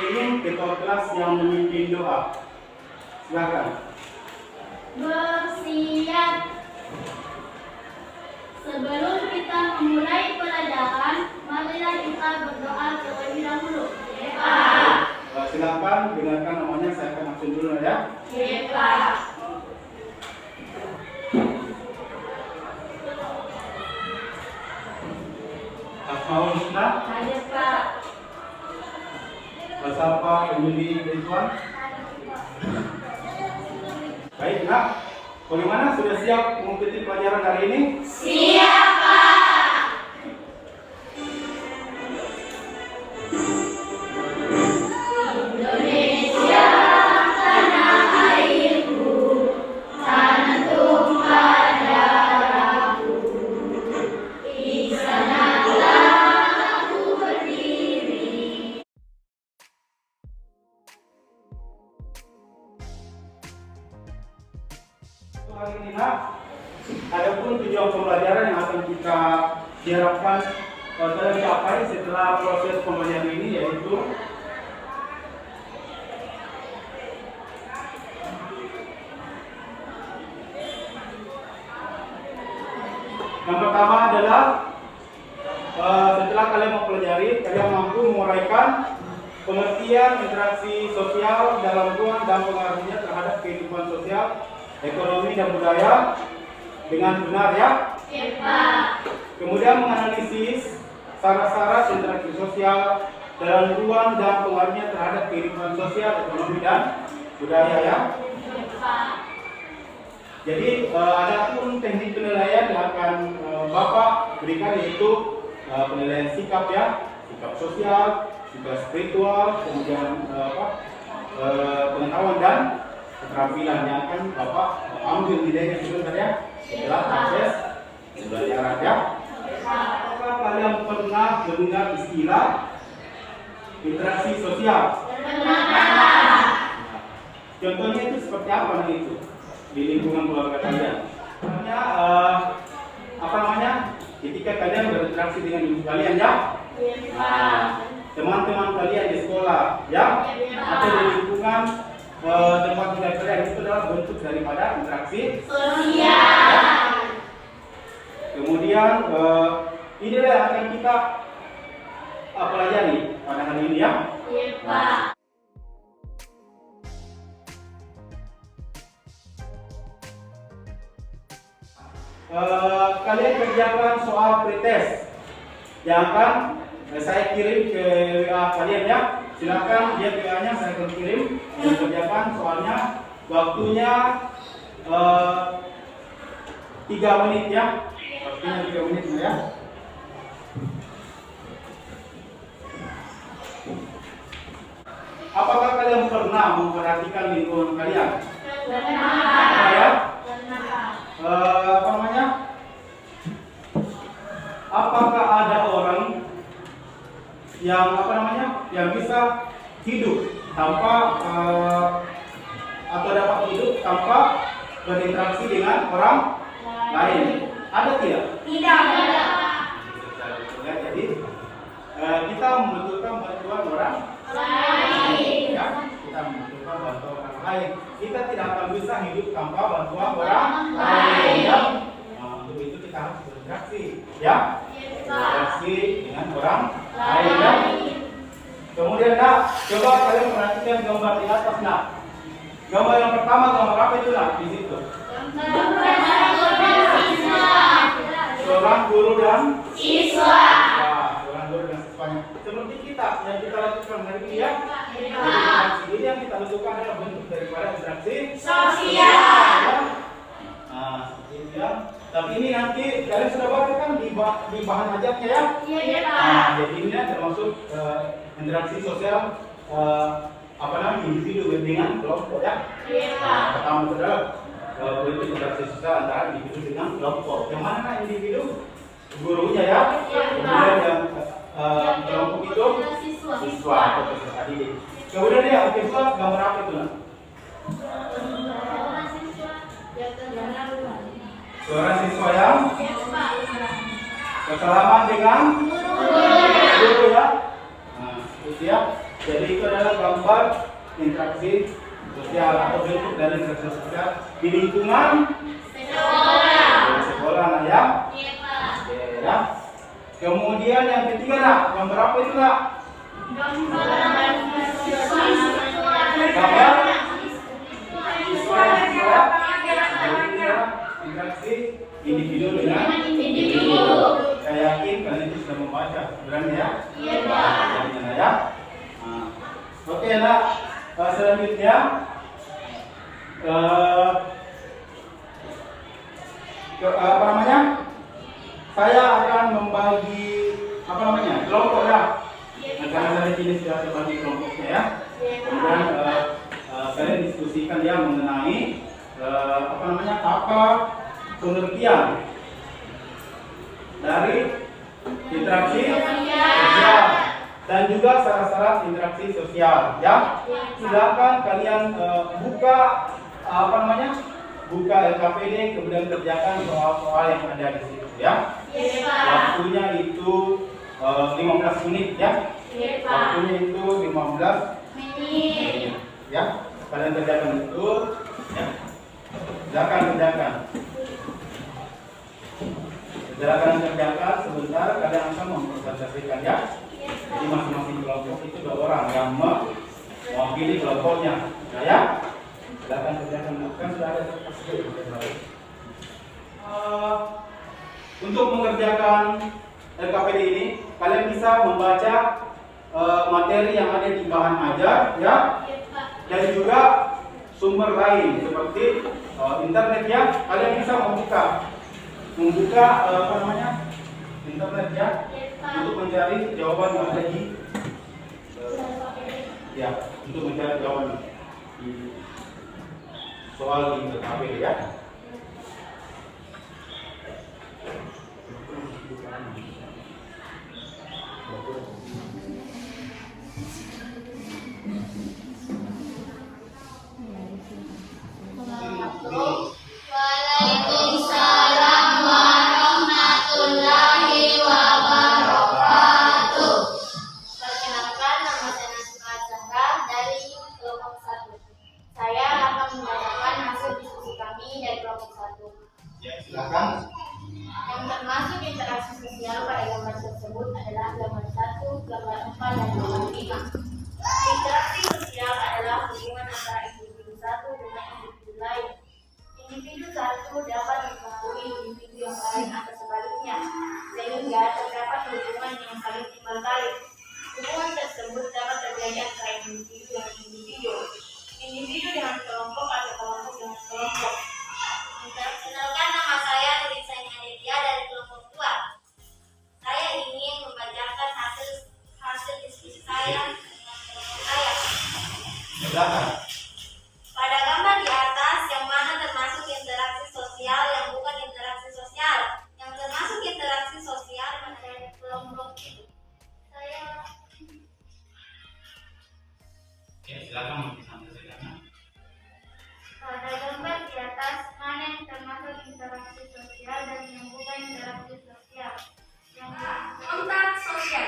ingin ketua kelas yang memimpin doa. Silakan. Bersiap. Sebelum kita memulai pelajaran, marilah kita berdoa terlebih dahulu. Silakan dengarkan namanya, saya akan absen dulu ya. Pak. Asmaul Husna. Hadir, Pak. Bersama Emily Ridwan. Baik, Nak. Bagaimana, sudah siap mengikuti pelajaran hari ini? Siap, Pak. Indonesia, tanah airku, tanah tumpah darahku. Di sanalah aku berdiri. Hari ini, Nak, adapun tujuan pembelajaran yang akan kita diharapkan tercapai setelah proses pembelajaran ini, yaitu yang pertama adalah setelah kalian mempelajari, kalian mampu menguraikan pengertian interaksi sosial dalam ruang dan pengaruhnya terhadap kehidupan sosial, ekonomi dan budaya dengan benar ya. Pak. Kemudian menganalisis syarat-syarat interaksi sosial dalam ruang dan pengaruhnya terhadap kehidupan sosial, ekonomi dan budaya ya. Pak. Jadi ada pun teknik penilaian yang akan Bapak berikan, yaitu penilaian sikap ya, sikap sosial, sikap spiritual, kemudian pengetahuan dan keterampilan yang akan Bapak ambil nilainya sebenarnya setelah proses pembelajaran ya. Apakah kalian pernah mendengar istilah interaksi sosial? Contohnya itu seperti apa nih itu di lingkungan keluarga kalian? Misalnya ketika kalian berinteraksi dengan ibu kalian ya, teman-teman kalian di sekolah ya, atau di lingkungan tempat tinggal kalian, itu adalah bentuk daripada interaksi Sosial. Kemudian inilah yang akan kita pelajari pada hari ini ya. Pak. Kalian kerjakan soal pretest yang akan saya kirim ke WA kalian ya. Silakan lihat WA-nya, saya akan kirim dan kerjakan soalnya. Waktunya 3 menit ya. Waktunya 3 menit ya. Apakah kalian pernah memperhatikan lingkungan kalian? Pernah. Ya? Pernah. Apakah ada orang yang bisa hidup tanpa atau dapat hidup tanpa berinteraksi dengan orang lain? Ada tidak? Tidak. Ya, jadi kita membutuhkan bantuan orang Lain. ya, kita membutuhkan bantuan orang lain. Kita tidak akan bisa hidup tanpa bantuan orang lain ya. Untuk itu kita harus berinteraksi ya. Berinteraksi dengan orang lain ya. Kemudian Nak, coba kalian perhatikan gambar di atas Nak. Gambar yang pertama, gambar apa itu Nak di situ? Seorang guru dan Siswa. Seorang guru dan siswanya. Seperti kita yang kita lakukan hari ini ya. Ini yang kita lakukan adalah bentuk daripada interaksi Sosial. Nah, seperti itu ya. Tapi ini nanti kalian sudah baca kan di bahan ajarnya ya. Iya, Pak. Nah, jadi ini termasuk interaksi sosial individu dengan kelompok ya. Iya, Pak. Pertama itu adalah politik interaksi sosial antara individu dengan kelompok. Yang mana individu? Gurunya ya. Kemudian yang kelompok itu siswa atau peserta didik. Kemudian yang siswa gambar apa itu Nak? Seorang siswa yang bersalaman dengan guru ya. Nah, itu ya. Jadi itu adalah gambar interaksi sosial atau bentuk dari interaksi sosial di lingkungan sekolah, nah ya. Oke, ya. Kemudian yang ketiga nak, gambar apa itu nak? Gambar interaksi individu dengan individu. Saya yakin kalian itu sudah membaca, berani ya? Iya Pak. Ya. Nah, oke nak, selanjutnya apa namanya? Saya akan membagi apa namanya? Kelompok ya. Karena dari sini sudah terbagi kelompoknya ya. Kemudian kalian diskusikan ya mengenai apa namanya? Apa pengertian dari interaksi sosial dan juga syarat-syarat interaksi sosial ya. Silakan kalian buka apa namanya? Buka LKPD, kemudian kerjakan soal-soal yang ada di situ ya. Waktunya itu 15 menit ya. Waktunya itu 15 menit ya. Kalian kerjakan itu ya. Silakan kerjakan. Silakan kerjakan sebentar, kalian akan mempresentasikan ya. Jadi masing-masing kelompok itu 2 orang yang mewakili kelompoknya. Nah ya. Silakan kerjakan, kan sudah ada untuk mengerjakan LKPD ini, kalian bisa membaca materi yang ada di bahan ajar ya. Dan juga sumber lain seperti internet ya. Kalian bisa membuka apa namanya? Internet ya. Untuk mencari jawaban yang ada di ya, untuk mencari jawaban di soal di LKPD ya. Waalaikumsalam warahmatullahi wabarakatuh. Perkenalkan, nama saya Nasibah Zahra dari kelompok 1. Saya akan membacakan hasil diskusi kami dari kelompok 1. Ya, silakan. Yang termasuk interaksi sosial pada gambar tersebut adalah gambar 1, gambar 4, dan gambar 5. Interaksi sosial adalah hubungan antara individu satu dengan individu lain. Individu satu dapat mempengaruhi individu yang lain atau sebaliknya, sehingga terdapat hubungan yang saling timbal balik. Hubungan tersebut dapat terjadi antara individu dengan individu, individu dengan kelompok atau kelompok dengan kelompok. Perkenalkan, nama saya Nurisani Aditya dari kelompok 2. Saya ingin membacakan hasil diskusi saya dengan kelompok saya. Silakan. Pada gambar di atas, yang mana termasuk interaksi sosial, yang bukan interaksi sosial. Yang termasuk interaksi sosial pada kelompok itu. Ya, silakan disampaikan. Pada gambar di atas, mana yang termasuk interaksi sosial dan yang bukan interaksi sosial. Kontak sosial.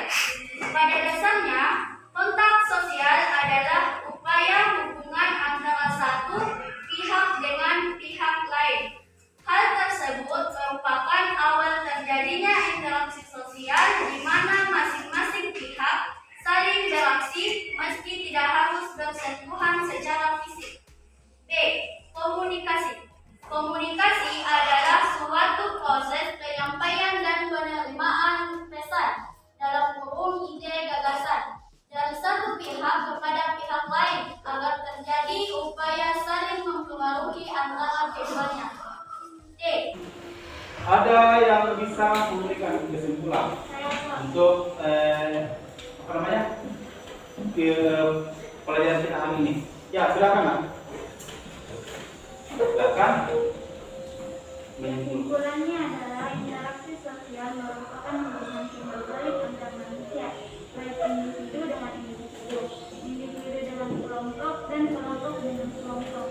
Pada dasarnya, kontak sosial adalah upaya hubungan antara satu pihak dengan pihak lain. Hal tersebut merupakan awal terjadinya interaksi sosial di mana masing-masing pihak saling beraksi meski tidak harus bersentuhan secara fisik. B. Komunikasi. Komunikasi adalah suatu proses penyampaian dan penerimaan pesan dalam kurung ide gagasan dari satu pihak kepada pihak lain agar terjadi upaya saling mempengaruhi antara keduanya. D. Ada yang bisa memberikan kesimpulan untuk apa namanya? Pelajaran kita hari ini. Ya, silakan Nak. Silakan. Kesimpulannya adalah interaksi sosial merupakan hubungan timbal balik antar manusia, baik individu dengan individu, individu dengan kelompok, dan kelompok dengan kelompok.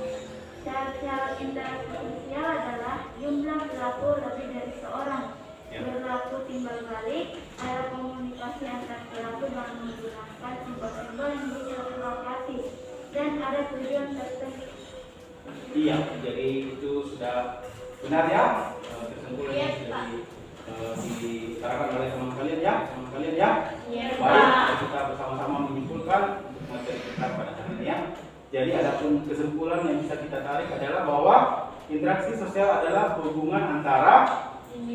Syarat interaksi sosial adalah jumlah pelaku lebih dari seorang, berlaku timbal balik, ada komunikasi antar pelaku dengan menggunakan simbol-simbol yang ada tujuan tertentu. Iya, jadi itu sudah benar ya. Kesimpulan yang sudah diutarakan oleh teman kalian ya, Baik, kita bersama-sama menyimpulkan materi kita pada hari ini ya. Jadi adapun kesimpulan yang bisa kita tarik adalah bahwa interaksi sosial adalah hubungan antara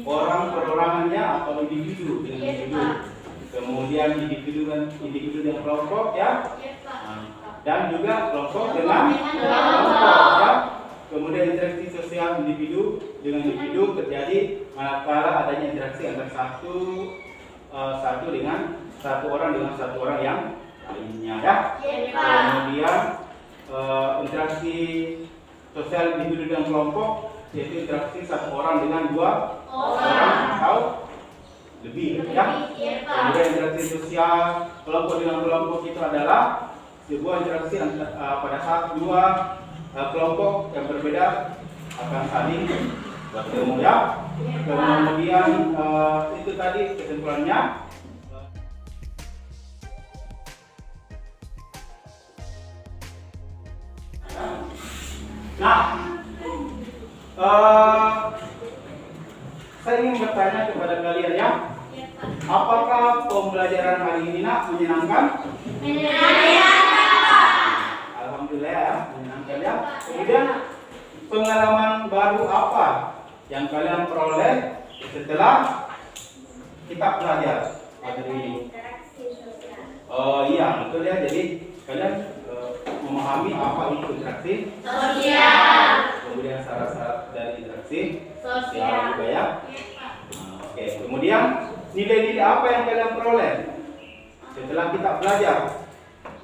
orang perorangannya atau individu dengan individu. Kemudian individu dengan kelompok ya. Dan juga kelompok dengan kelompok ya. Kemudian interaksi sosial individu dengan individu terjadi manakala adanya interaksi antara satu orang dengan satu orang yang lainnya ya. Kemudian interaksi sosial individu dengan kelompok yaitu interaksi satu orang dengan dua orang atau lebih ya. Kemudian interaksi sosial kelompok dengan kelompok itu adalah sebuah interaksi pada saat dua kelompok yang berbeda akan saling bertemu ya. Kemudian itu tadi kesimpulannya. Nah, saya ingin bertanya kepada kalian ya. Apakah pembelajaran hari ini menyenangkan? Alhamdulillah ya, menyenangkan ya. Kemudian pengalaman baru apa yang kalian peroleh setelah kita belajar materi ini? Oh iya, betul ya. Jadi kalian memahami apa itu interaksi sosial. Kemudian syarat-syarat dari interaksi sosial juga ya. Oke, kemudian nilai-nilai apa yang kalian peroleh setelah kita belajar?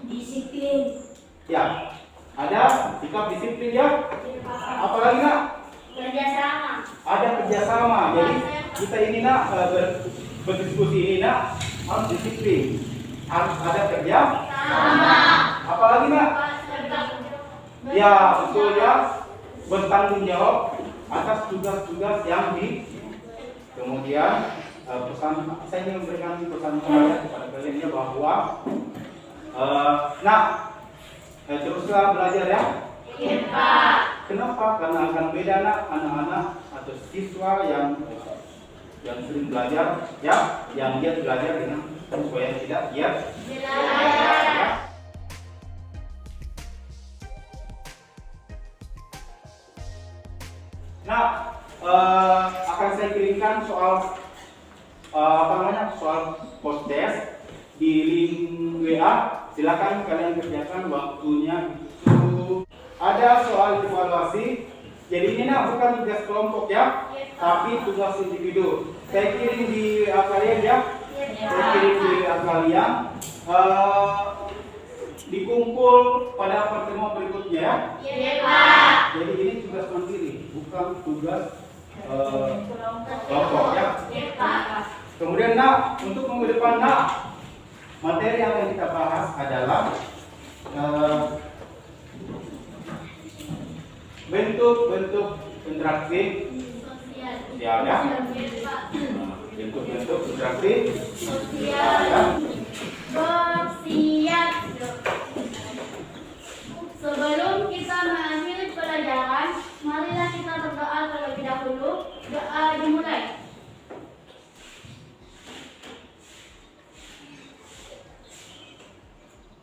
Disiplin. Ya, ada sikap disiplin ya. Apalagi nak? Kerjasama. Ada kerjasama. Jadi kita ini berdiskusi ini harus disiplin. Harus ada kerja sama. Apalagi nak? Ya, betul ya. Bertanggung jawab atas tugas-tugas yang kemudian saya ingin memberikan pesan kepada kalian ya bahwa teruslah belajar ya. Iya, Pak. Kenapa? Karena akan beda anak-anak atau siswa yang sering belajar ya, yang dia belajar dengan supaya tidak giat belajar. Nah, akan saya kirimkan soal soal post test di link WA. Silakan kalian kerjakan, waktunya itu. Ada soal evaluasi. Jadi ini bukan tugas kelompok ya, tapi tugas individu. Saya kirim di WA kalian ya. Saya kirim di WA kalian. Dikumpul pada pertemuan berikutnya ya. Iya, Pak. Jadi ini tugas mandiri, bukan tugas kelompok ya. Iya, Pak. Kemudian untuk minggu depan materi yang akan kita bahas adalah bentuk-bentuk interaksi sosial ya. Bentuk-bentuk interaksi sosial ya. Bersiap. Sebelum kita mengakhiri pelajaran, marilah kita berdoa terlebih dahulu. Doa dimulai.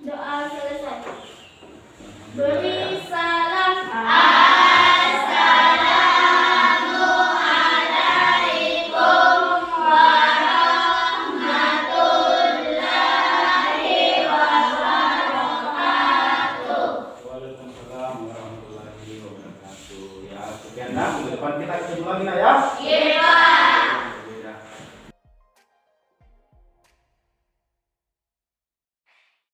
Doa selesai. Beri salam. Assalamualaikum warahmatullahi wabarakatuh. Waalaikumsalam warahmatullahi wabarakatuh. Ya, sekian minggu depan kita ketemu lagi ya. Iya.